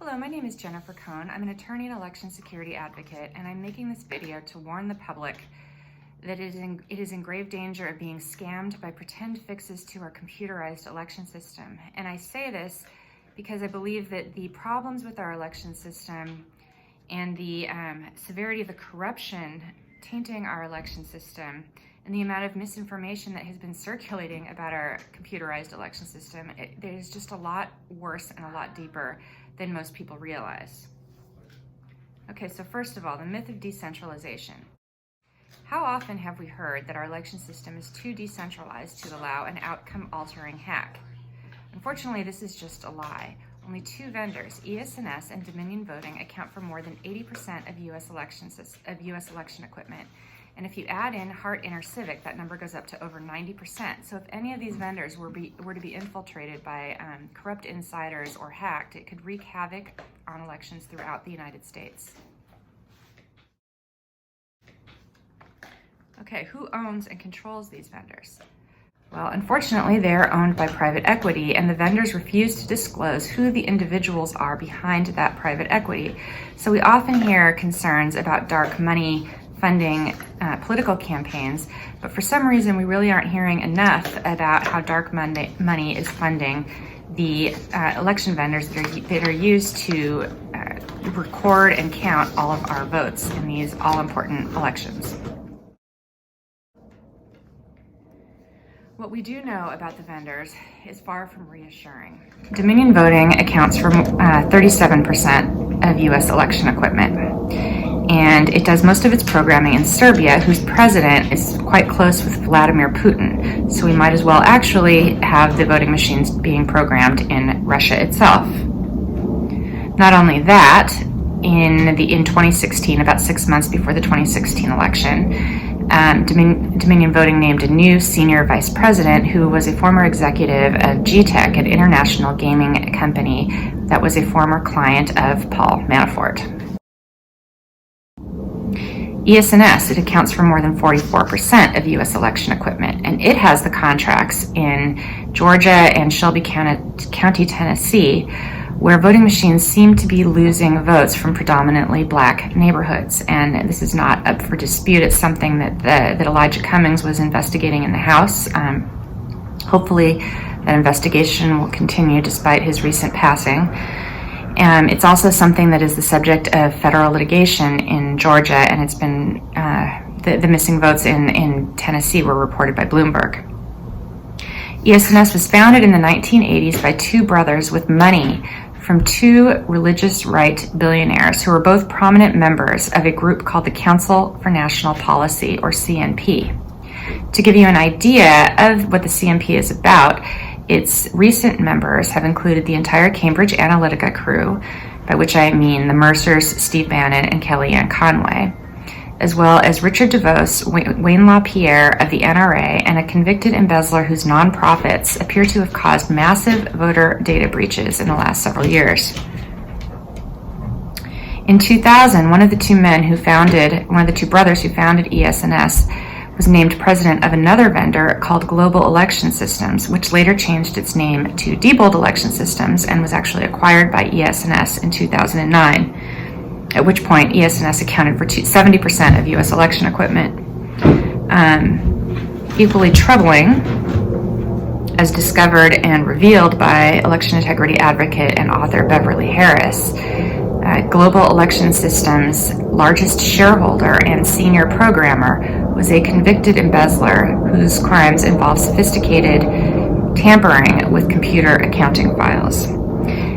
Hello, my name is Jennifer Cohn. I'm an attorney and election security advocate, and I'm making this video to warn the public that it is in grave danger of being scammed by pretend fixes to our computerized election system. And I say this because I believe that the problems with our election system and the severity of the corruption tainting our election system and the amount of misinformation that has been circulating about our computerized election system, there's just a lot worse and a lot deeper than most people realize. Okay, so first of all, the myth of decentralization. How often have we heard that our election system is too decentralized to allow an outcome-altering hack? Unfortunately, this is just a lie. Only two vendors, ES&S and Dominion Voting, account for more than 80% of U.S. election equipment. And if you add in Hart Civic, that number goes up to over 90%. So if any of these vendors were to be infiltrated by corrupt insiders or hacked, it could wreak havoc on elections throughout the United States. Okay, who owns and controls these vendors? Well, unfortunately, they are owned by private equity, and the vendors refuse to disclose who the individuals are behind that private equity. So we often hear concerns about dark money funding political campaigns, but for some reason we really aren't hearing enough about how dark money is funding the election vendors that are used to record and count all of our votes in these all-important elections. What we do know about the vendors is far from reassuring. Dominion Voting accounts for 37% of U.S. election equipment, and it does most of its programming in Serbia, whose president is quite close with Vladimir Putin, so we might as well actually have the voting machines being programmed in Russia itself. Not only that, in 2016, about 6 months before the 2016 election, Dominion Voting named a new senior vice president who was a former executive of GTech, an international gaming company that was a former client of Paul Manafort. ES&S, it accounts for more than 44% of U.S. election equipment, and it has the contracts in Georgia and Shelby County, Tennessee, where voting machines seem to be losing votes from predominantly black neighborhoods. And this is not up for dispute. It's something that Elijah Cummings was investigating in the House. Hopefully that investigation will continue despite his recent passing. It's also something that is the subject of federal litigation in Georgia, and it's been, the missing votes in Tennessee were reported by Bloomberg. ES&S was founded in the 1980s by two brothers with money from two religious right billionaires who were both prominent members of a group called the Council for National Policy, or CNP. To give you an idea of what the CNP is about, its recent members have included the entire Cambridge Analytica crew, by which I mean the Mercers, Steve Bannon, and Kellyanne Conway, as well as Richard DeVos, Wayne LaPierre of the NRA, and a convicted embezzler whose nonprofits appear to have caused massive voter data breaches in the last several years. In 2000, one of the two brothers who founded ES&S was named president of another vendor called Global Election Systems, which later changed its name to Diebold Election Systems and was actually acquired by ES&S in 2009. At which point ES&S accounted for 70% of U.S. election equipment. Equally troubling, as discovered and revealed by election integrity advocate and author Beverly Harris, Global Election Systems' largest shareholder and senior programmer was a convicted embezzler whose crimes involve sophisticated tampering with computer accounting files.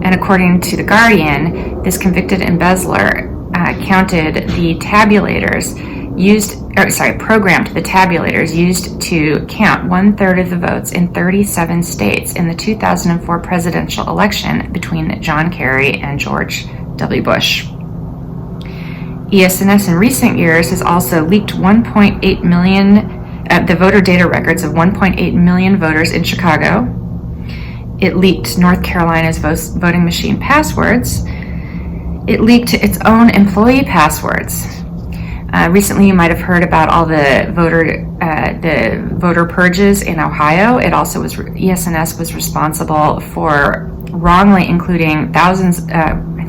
And according to The Guardian, this convicted embezzler programmed the tabulators used to count 1/3 of the votes in 37 states in the 2004 presidential election between John Kerry and George W. Bush. ES&S in recent years has also leaked 1.8 million, the voter data records of 1.8 million voters in Chicago. It leaked North Carolina's voting machine passwords. It leaked its own employee passwords. Recently, you might have heard about all the voter purges in Ohio. ES&S was responsible for wrongly including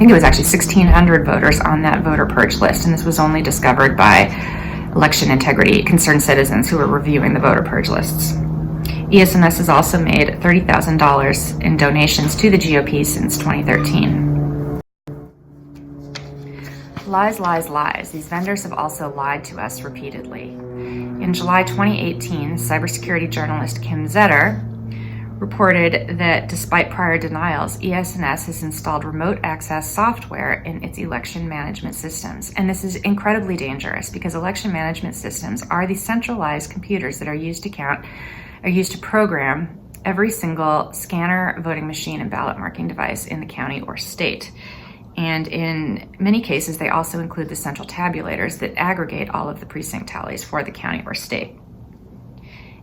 think it was actually 1,600 voters on that voter purge list, and this was only discovered by election integrity concerned citizens who were reviewing the voter purge lists. ES&S has also made $30,000 in donations to the GOP since 2013. Lies, lies, lies. These vendors have also lied to us repeatedly. In July 2018, cybersecurity journalist Kim Zetter reported that despite prior denials, ES&S has installed remote access software in its election management systems. And this is incredibly dangerous because election management systems are the centralized computers that are used to program every single scanner, voting machine, and ballot marking device in the county or state. And in many cases, they also include the central tabulators that aggregate all of the precinct tallies for the county or state.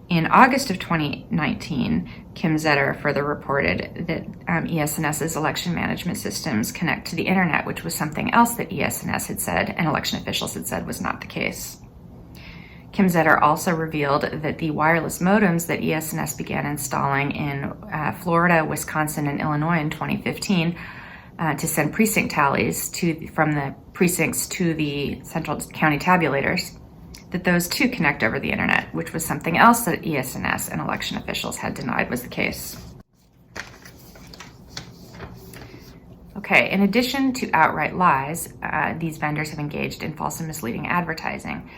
In August of 2019, Kim Zetter further reported that ES&S's election management systems connect to the internet, which was something else that ES&S had said and election officials had said was not the case. Kim Zetter also revealed that the wireless modems that ES&S began installing in Florida, Wisconsin, and Illinois in 2015 to send precinct tallies from the precincts to the central county tabulators, that those too connect over the internet, which was something else that ES&S and election officials had denied was the case. Okay, in addition to outright lies, these vendors have engaged in false and misleading advertising.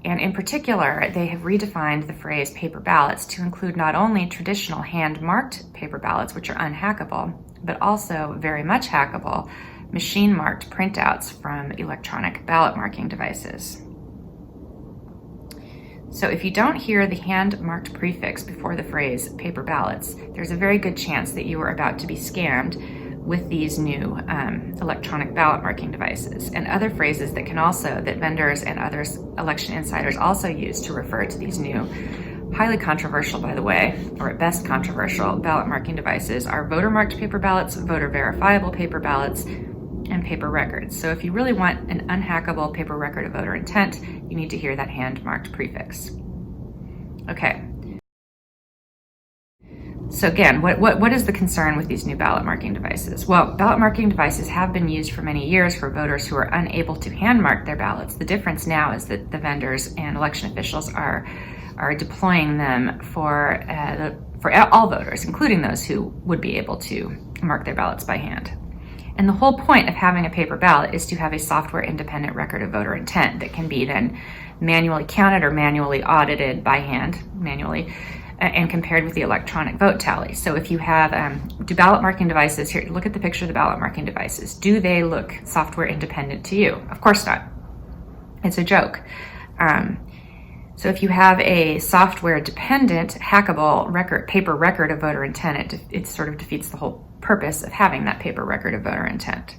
And in particular, they have redefined the phrase paper ballots to include not only traditional hand-marked paper ballots, which are unhackable, but also very much hackable machine-marked printouts from electronic ballot marking devices. So if you don't hear the hand-marked prefix before the phrase paper ballots, there's a very good chance that you are about to be scammed with these new electronic ballot marking devices and other phrases that vendors and others, election insiders also use to refer to these new, highly controversial, by the way, or at best controversial, ballot marking devices are voter-marked paper ballots, voter-verifiable paper ballots, and paper records. So if you really want an unhackable paper record of voter intent, you need to hear that hand-marked prefix. Okay. So again, what is the concern with these new ballot marking devices? Well, ballot marking devices have been used for many years for voters who are unable to hand mark their ballots. The difference now is that the vendors and election officials are deploying them for all voters, including those who would be able to mark their ballots by hand. And the whole point of having a paper ballot is to have a software independent record of voter intent that can be then manually counted or manually audited by hand, and compared with the electronic vote tally. So if you have, do ballot marking devices, here, look at the picture of the ballot marking devices. Do they look software independent to you? Of course not. It's a joke. So if you have a software dependent, hackable paper record of voter intent, it sort of defeats the whole purpose of having that paper record of voter intent.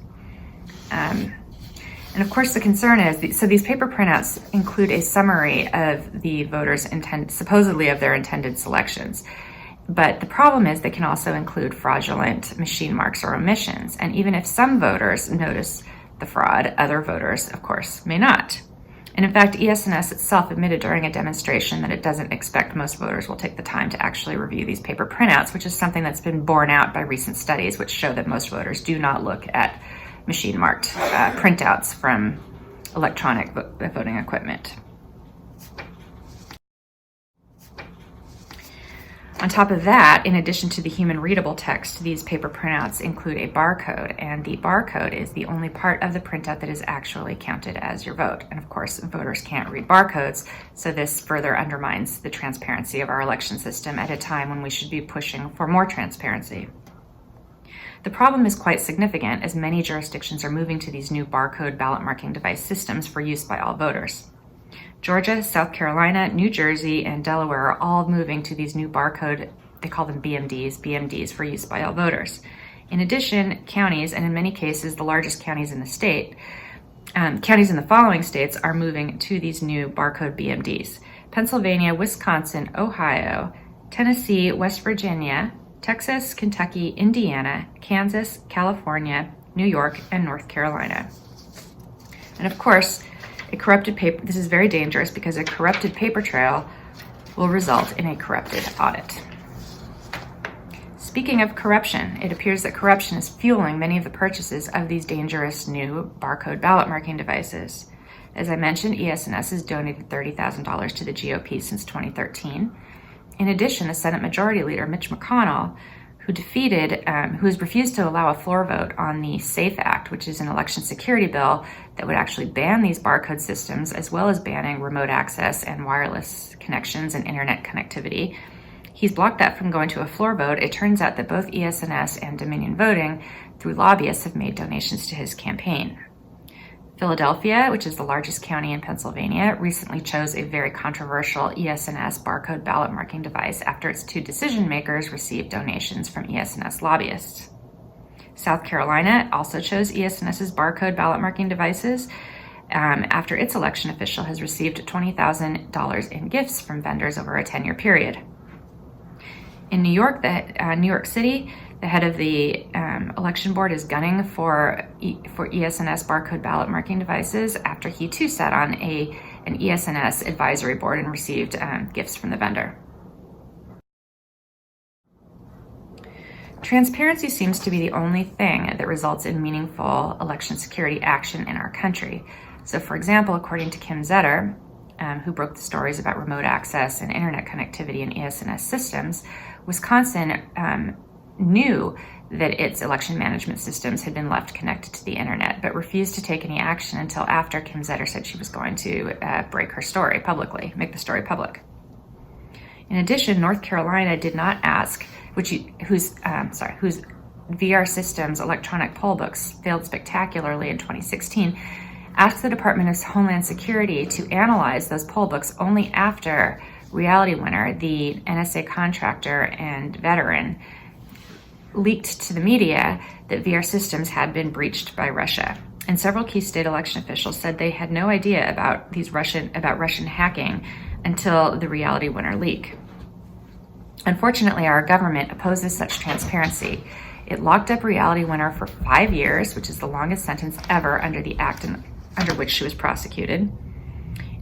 And of course the concern is, so these paper printouts include a summary of the voters' supposedly of their intended selections. But the problem is they can also include fraudulent machine marks or omissions. And even if some voters notice the fraud, other voters, of course, may not. And in fact, ES&S itself admitted during a demonstration that it doesn't expect most voters will take the time to actually review these paper printouts, which is something that's been borne out by recent studies, which show that most voters do not look at machine-marked printouts from electronic voting equipment. On top of that, in addition to the human readable text, these paper printouts include a barcode, and the barcode is the only part of the printout that is actually counted as your vote. And of course, voters can't read barcodes, so this further undermines the transparency of our election system at a time when we should be pushing for more transparency. The problem is quite significant, as many jurisdictions are moving to these new barcode ballot marking device systems for use by all voters. Georgia, South Carolina, New Jersey, and Delaware are all moving to these new barcode, they call them BMDs for use by all voters. In addition, counties, and in many cases the largest counties in the state, counties in the following states are moving to these new barcode BMDs: Pennsylvania, Wisconsin, Ohio, Tennessee, West Virginia, Texas, Kentucky, Indiana, Kansas, California, New York, and North Carolina. And of course, this is very dangerous because a corrupted paper trail will result in a corrupted audit. Speaking of corruption, it appears that corruption is fueling many of the purchases of these dangerous new barcode ballot marking devices. As I mentioned, ES&S has donated $30,000 to the GOP since 2013. In addition, the Senate Majority Leader, Mitch McConnell, who has refused to allow a floor vote on the SAFE Act, which is an election security bill that would actually ban these barcode systems, as well as banning remote access and wireless connections and internet connectivity. He's blocked that from going to a floor vote. It turns out that both ES&S and Dominion Voting, through lobbyists, have made donations to his campaign. Philadelphia, which is the largest county in Pennsylvania, recently chose a very controversial ES&S barcode ballot marking device after its two decision makers received donations from ES&S lobbyists. South Carolina also chose ES&S's barcode ballot marking devices after its election official has received $20,000 in gifts from vendors over a 10-year period. In New York, New York City, the head of the election board is gunning for ES&S barcode ballot marking devices after he too sat on an ES&S advisory board and received gifts from the vendor. Transparency seems to be the only thing that results in meaningful election security action in our country. So, for example, according to Kim Zetter, who broke the stories about remote access and internet connectivity in ES&S systems, Wisconsin knew that its election management systems had been left connected to the internet, but refused to take any action until after Kim Zetter said she was going to break her story publicly, make the story public. In addition, North Carolina did not ask, whose VR systems electronic poll books failed spectacularly in 2016, asked the Department of Homeland Security to analyze those poll books only after Reality Winner, the NSA contractor and veteran, leaked to the media that VR systems had been breached by Russia. And several key state election officials said they had no idea about Russian hacking until the Reality Winner leak. Unfortunately, our government opposes such transparency. It locked up Reality Winner for 5 years, which is the longest sentence ever under the act under which she was prosecuted.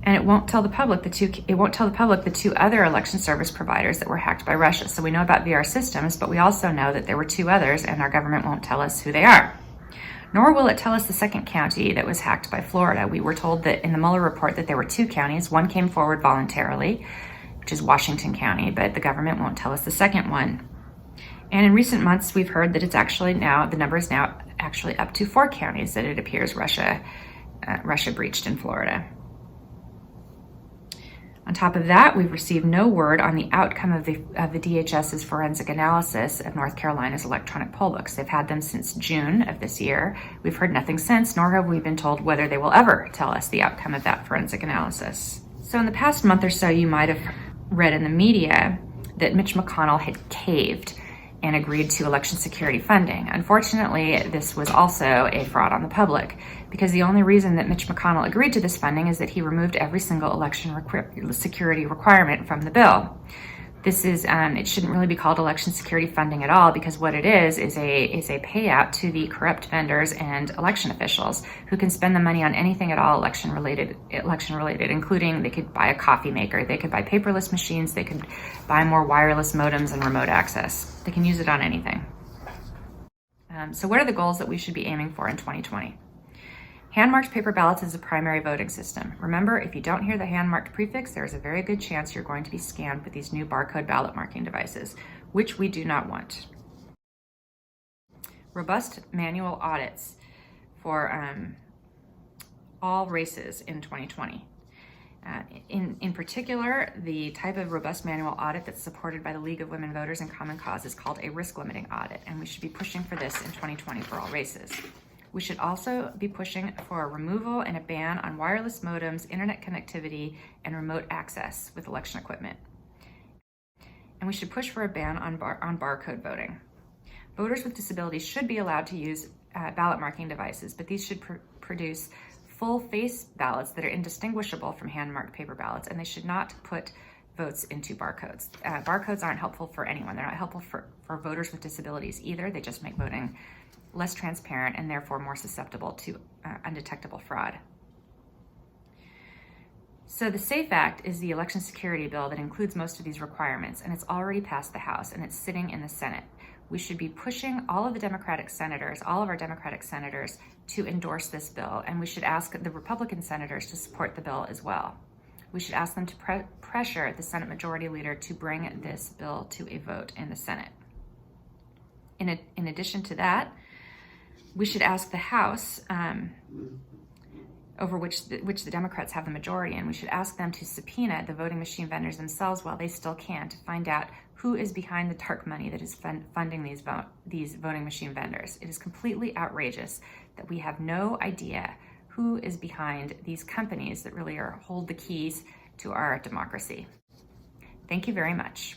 And it won't tell the public the two other election service providers that were hacked by Russia. So we know about VR systems, but we also know that there were 2 others, and our government won't tell us who they are. Nor will it tell us the second county that was hacked by Florida. We were told that in the Mueller report that there were 2 counties. One came forward voluntarily, which is Washington County, but the government won't tell us the second one. And in recent months, we've heard that the number is now actually up to 4 counties that it appears Russia breached in Florida. On top of that, we've received no word on the outcome of the DHS's forensic analysis of North Carolina's electronic poll books. They've had them since June of this year. We've heard nothing since, nor have we been told whether they will ever tell us the outcome of that forensic analysis. So in the past month or so, you might have read in the media that Mitch McConnell had caved and agreed to election security funding. Unfortunately, this was also a fraud on the public, because the only reason that Mitch McConnell agreed to this funding is that he removed every single election security requirement from the bill. It shouldn't really be called election security funding at all, because what it is a payout to the corrupt vendors and election officials who can spend the money on anything at all election related, including they could buy a coffee maker, they could buy paperless machines, they could buy more wireless modems and remote access. They can use it on anything. So what are the goals that we should be aiming for in 2020? Hand-marked paper ballots is the primary voting system. Remember, if you don't hear the hand-marked prefix, there is a very good chance you're going to be scammed with these new barcode ballot marking devices, which we do not want. Robust manual audits for all races in 2020. In particular, the type of robust manual audit that's supported by the League of Women Voters and Common Cause is called a risk-limiting audit, and we should be pushing for this in 2020 for all races. We should also be pushing for a removal and a ban on wireless modems, internet connectivity, and remote access with election equipment. And we should push for a ban on barcode voting. Voters with disabilities should be allowed to use ballot marking devices, but these should produce full-face ballots that are indistinguishable from hand-marked paper ballots, and they should not put votes into barcodes. Barcodes aren't helpful for anyone. They're not helpful for voters with disabilities either. They just make voting less transparent and therefore more susceptible to undetectable fraud. So the SAFE Act is the election security bill that includes most of these requirements, and it's already passed the House and it's sitting in the Senate. We should be pushing all of our Democratic senators, to endorse this bill, and we should ask the Republican senators to support the bill as well. We should ask them to pressure the Senate Majority Leader to bring this bill to a vote in the Senate. In addition to that, we should ask the House, over which the Democrats have the majority, and we should ask them to subpoena the voting machine vendors themselves while they still can, to find out who is behind the dark money that is funding these voting machine vendors. It is completely outrageous that we have no idea who is behind these companies that really hold the keys to our democracy. Thank you very much.